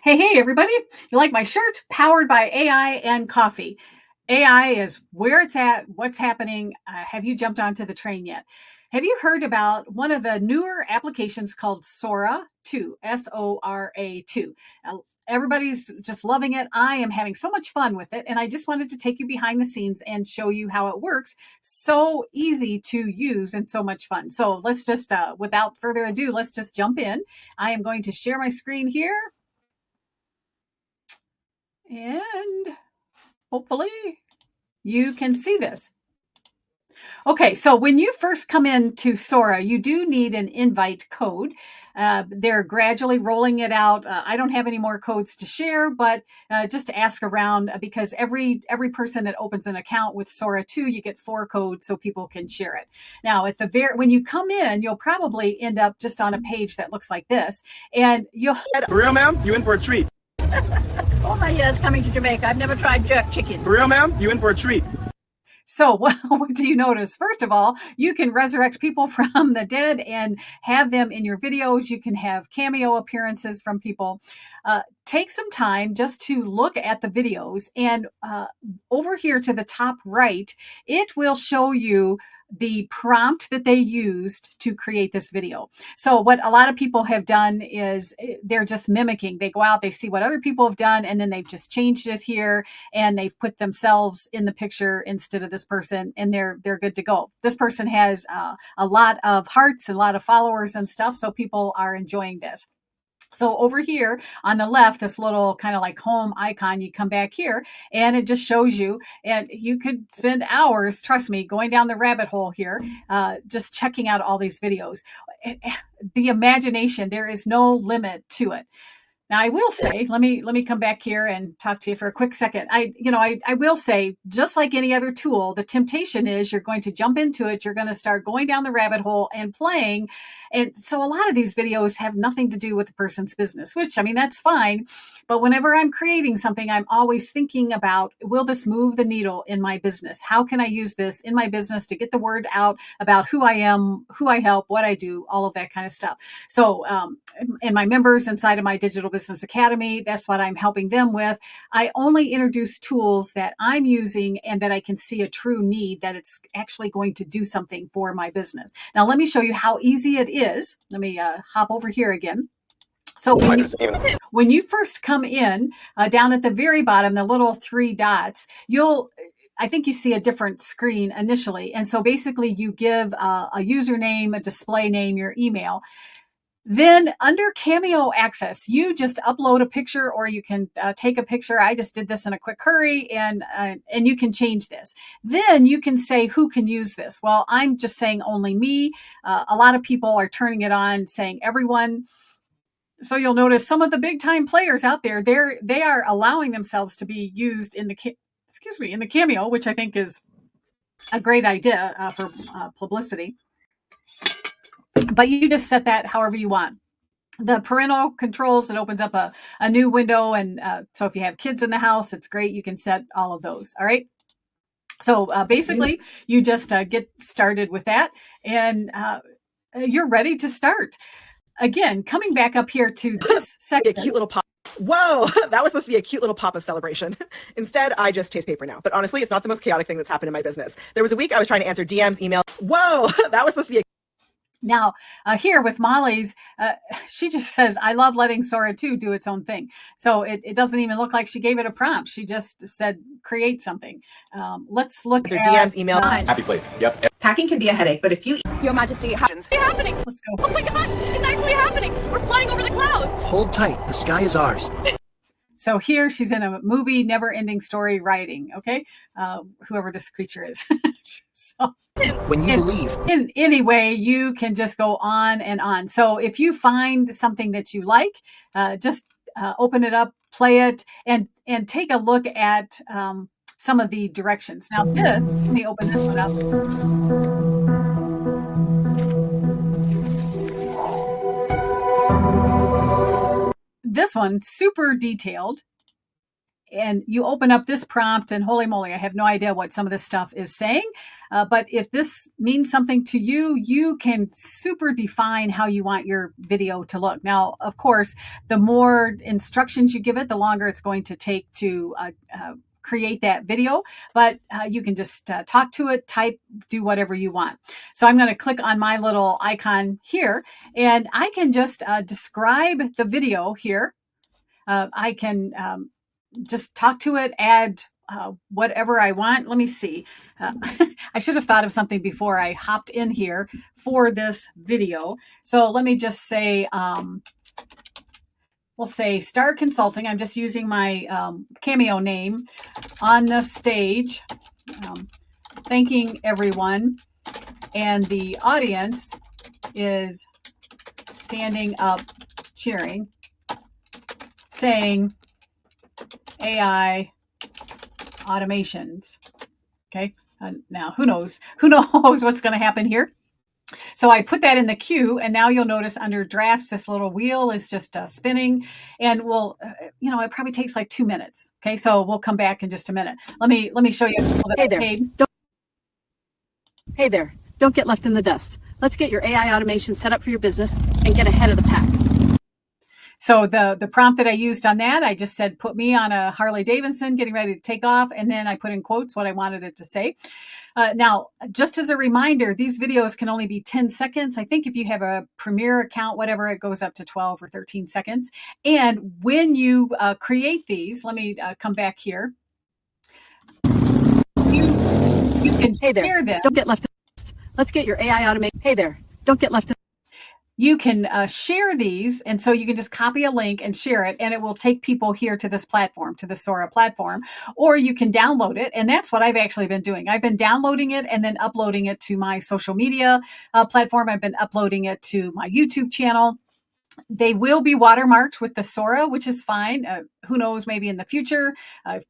Hey, everybody. You like my shirt? Powered by AI and coffee. AI is where it's at, what's happening. Have you jumped onto the train yet? Have you heard about one of the newer applications called Sora 2, Sora 2? Everybody's just loving it. I am having so much fun with it, and I just wanted to take you behind the scenes and show you how it works. So easy to use and so much fun. So let's just, without further ado, let's just jump in. I am going to share my screen here. And hopefully you can see this. Okay, so when you first come into Sora, you do need an invite code. They're gradually rolling it out. I don't have any more codes to share, but just to ask around because every person that opens an account with Sora 2, you get 4 codes so people can share it. Now, at the when you come in, you'll probably end up just on a page that looks like this, and you'll. For real, ma'am? You in for a treat. All my years coming to Jamaica, I've never tried jerk chicken. For real, ma'am? You in for a treat. So what do you notice? First of all, you can resurrect people from the dead and have them in your videos. You can have cameo appearances from people. Take some time just to look at the videos, and over here to the top right, it will show you the prompt that they used to create this video. So what a lot of people have done is they're just mimicking. They go out, they see what other people have done, and then they've just changed it here, and they've put themselves in the picture instead of this person, and they're good to go. This person has a lot of hearts, a lot of followers and stuff, so people are enjoying this. So over here on the left, this little kind of like home icon, you come back here and it just shows you, and you could spend hours, trust me, going down the rabbit hole here, just checking out all these videos. The imagination, there is no limit to it. Now, I will say, let me come back here and talk to you for a quick second. I will say, just like any other tool, the temptation is you're going to jump into it. You're going to start going down the rabbit hole and playing. And so a lot of these videos have nothing to do with the person's business, which, I mean, that's fine. But whenever I'm creating something, I'm always thinking about, will this move the needle in my business? How can I use this in my business to get the word out about who I am, who I help, what I do, all of that kind of stuff. So, and my members inside of my Digital Business Academy, that's what I'm helping them with. I only introduce tools that I'm using and that I can see a true need, that it's actually going to do something for my business. Now, let me show you how easy it is. Let me hop over here again. So when you first come in, down at the very bottom, the little 3 dots, I think you see a different screen initially. And so basically you give a username, a display name, your email. Then under Cameo Access, you just upload a picture, or you can take a picture. I just did this in a quick hurry, and you can change this. Then you can say who can use this. Well, I'm just saying only me. A lot of people are turning it on, saying everyone. So you'll notice some of the big time players out there, they are allowing themselves to be used in the Cameo, which I think is a great idea for publicity. But you just set that however you want. The parental controls, it opens up a new window. And so if you have kids in the house, it's great. You can set all of those. All right. So basically, you just get started with that, and you're ready to start. Again, coming back up here to this section. A cute little pop. Whoa, that was supposed to be a cute little pop of celebration. Instead, I just taste paper now. But honestly, it's not the most chaotic thing that's happened in my business. There was a week I was trying to answer DMs, email. Whoa, that was supposed to be a Now, here with Molly's, she just says, I love letting Sora 2 do its own thing. So it doesn't even look like she gave it a prompt. She just said, create something. Let's look at DMs, email. Happy place. Yep. Packing can be a headache, but if you... Your Majesty, it's happening. Let's go. Oh my gosh, it's actually happening. We're flying over the clouds. Hold tight. The sky is ours. So here she's in a movie, never-ending story writing, okay? Whoever this creature is. So, When you believe. in any way, you can just go on and on. So if you find something that you like, just open it up, play it, and take a look at some of the directions. Now let me open this one up. This one, super detailed. and you open up this prompt and holy moly, I have no idea what some of this stuff is saying. But if this means something to you, you can super define how you want your video to look. Now, of course, the more instructions you give it, the longer it's going to take to create that video, but you can just talk to it, type, do whatever you want. So I'm going to click on my little icon here, and I can just describe the video here. I can just talk to it, add whatever I want. Let me see. I should have thought of something before I hopped in here for this video. So let me just say, we'll say Starr Consulting. I'm just using my cameo name on the stage, thanking everyone. And the audience is standing up, cheering, saying AI automations. Okay. Now, who knows what's going to happen here. So I put that in the queue, and now you'll notice under drafts, this little wheel is just spinning, and we'll, it probably takes like 2 minutes. Okay. So we'll come back in just a minute. Let me show you. Hey there. Hey there. Don't get left in the dust. Let's get your AI automation set up for your business and get ahead of the pack. So the prompt that I used on that, I just said, put me on a Harley Davidson getting ready to take off. And then I put in quotes what I wanted it to say. Now, just as a reminder, these videos can only be 10 seconds. I think if you have a Premiere account, whatever, it goes up to 12 or 13 seconds. And when you create these, let me come back here. You can share them. Don't get left in the dust. Let's get your AI automation. Hey there. Don't get left in you can share these. And so you can just copy a link and share it, and it will take people here to this platform, to the Sora platform, or you can download it. And that's what I've actually been doing. I've been downloading it and then uploading it to my social media platform. I've been uploading it to my YouTube channel. They will be watermarked with the Sora, which is fine. Who knows, maybe in the future,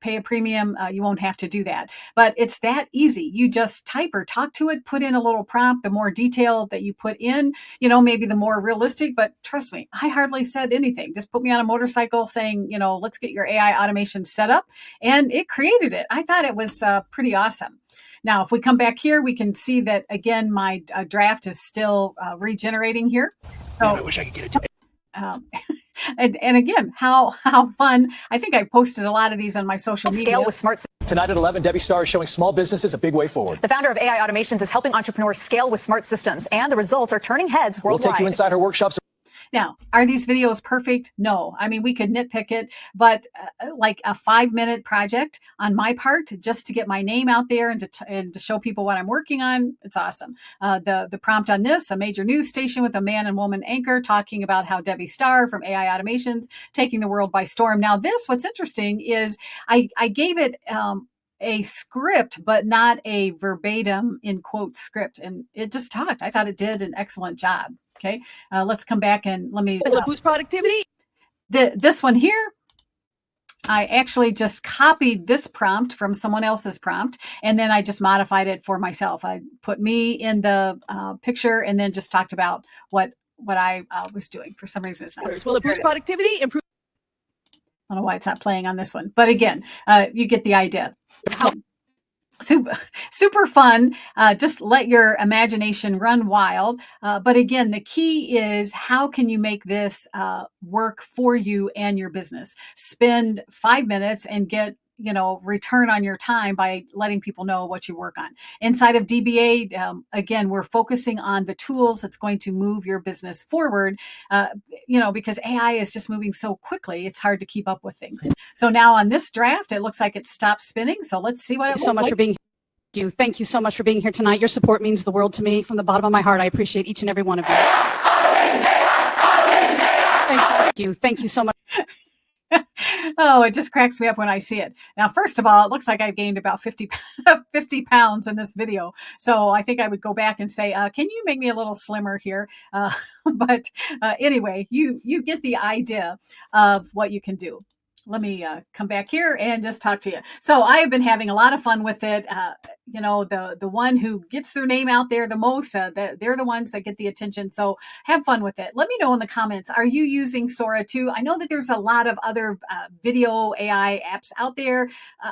pay a premium, you won't have to do that. But it's that easy. You just type or talk to it, put in a little prompt. The more detail that you put in, maybe the more realistic. But trust me, I hardly said anything. Just put me on a motorcycle saying, let's get your AI automation set up. And it created it. I thought it was pretty awesome. Now, if we come back here, we can see that, again, my draft is still regenerating here. So Man, I wish I could get it. and again, how fun. I think I posted a lot of these on my social media. Scale with smart. Tonight at 11, Debbi Starr is showing small businesses a big way forward. The founder of AI Automations is helping entrepreneurs scale with smart systems, and the results are turning heads worldwide. We'll take you inside her workshops. Now, are these videos perfect? No. I mean, we could nitpick it, but like a 5-minute project on my part, just to get my name out there and to show people what I'm working on, it's awesome. The prompt on this, a major news station with a man and woman anchor talking about how Debbi Starr from AI Automations taking the world by storm. Now, this, what's interesting is I gave it a script, but not a verbatim in quote script. And it just talked. I thought it did an excellent job. Okay, let's come back and let me boost productivity. This one here, I actually just copied this prompt from someone else's prompt, and then I just modified it for myself. I put me in the picture, and then just talked about what I was doing. For some reason, it's not. Will it boost productivity? Improve. I don't know why it's not playing on this one, but again, you get the idea. Super fun. Just let your imagination run wild. But again, the key is how can you make this work for you and your business? Spend 5 minutes and get return on your time by letting people know what you work on. Inside of DBA, again, we're focusing on the tools that's going to move your business forward, because AI is just moving so quickly, it's hard to keep up with things. So now on this draft, it looks like it stopped spinning. So let's see what it looks so much like. for being here. Thank you so much for being here tonight. Your support means the world to me. From the bottom of my heart, I appreciate each and every one of you. Thank you so much. Oh, it just cracks me up when I see it. Now, first of all, it looks like I've gained about 50 pounds in this video. So I think I would go back and say, can you make me a little slimmer here? But anyway, you get the idea of what you can do. Let me come back here and just talk to you. So I have been having a lot of fun with it. the one who gets their name out there the most, they're the ones that get the attention. So have fun with it. Let me know in the comments, are you using Sora too? I know that there's a lot of other video AI apps out there.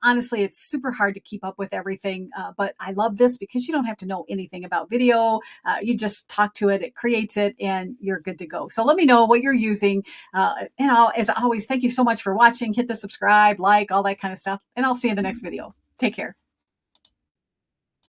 Honestly, it's super hard to keep up with everything, but I love this because you don't have to know anything about video. You just talk to it, it creates it, and you're good to go. So let me know what you're using. As always, thank you so much for watching. Hit the subscribe, like, all that kind of stuff, and I'll see you in the next video. Take care.